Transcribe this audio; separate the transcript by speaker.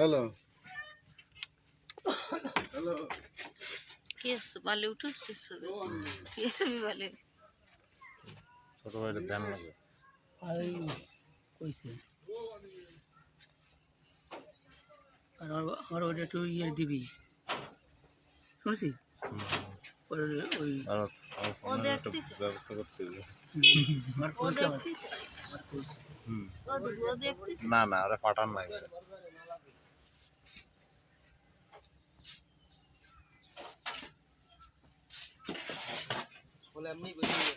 Speaker 1: Hello hello
Speaker 2: কি আসছে বালে উঠে আসছিস কি আমি বালে
Speaker 3: ছোট ভাইটা ধ্যান লাগে
Speaker 4: আরে কইছে আর আমার ওটা একটু ইয়ে দিবি শুনছিস ওই
Speaker 3: আর
Speaker 2: ও দেখতেছে
Speaker 3: ব্যবস্থা করতে হবে।
Speaker 4: আমার
Speaker 2: ও
Speaker 4: কইছে আমার
Speaker 2: দেখতেছে
Speaker 4: কইছে
Speaker 3: হুম
Speaker 2: ও দেখতেছে
Speaker 3: না না ওরা পাঠান নাই
Speaker 4: বলে এমনি কইছে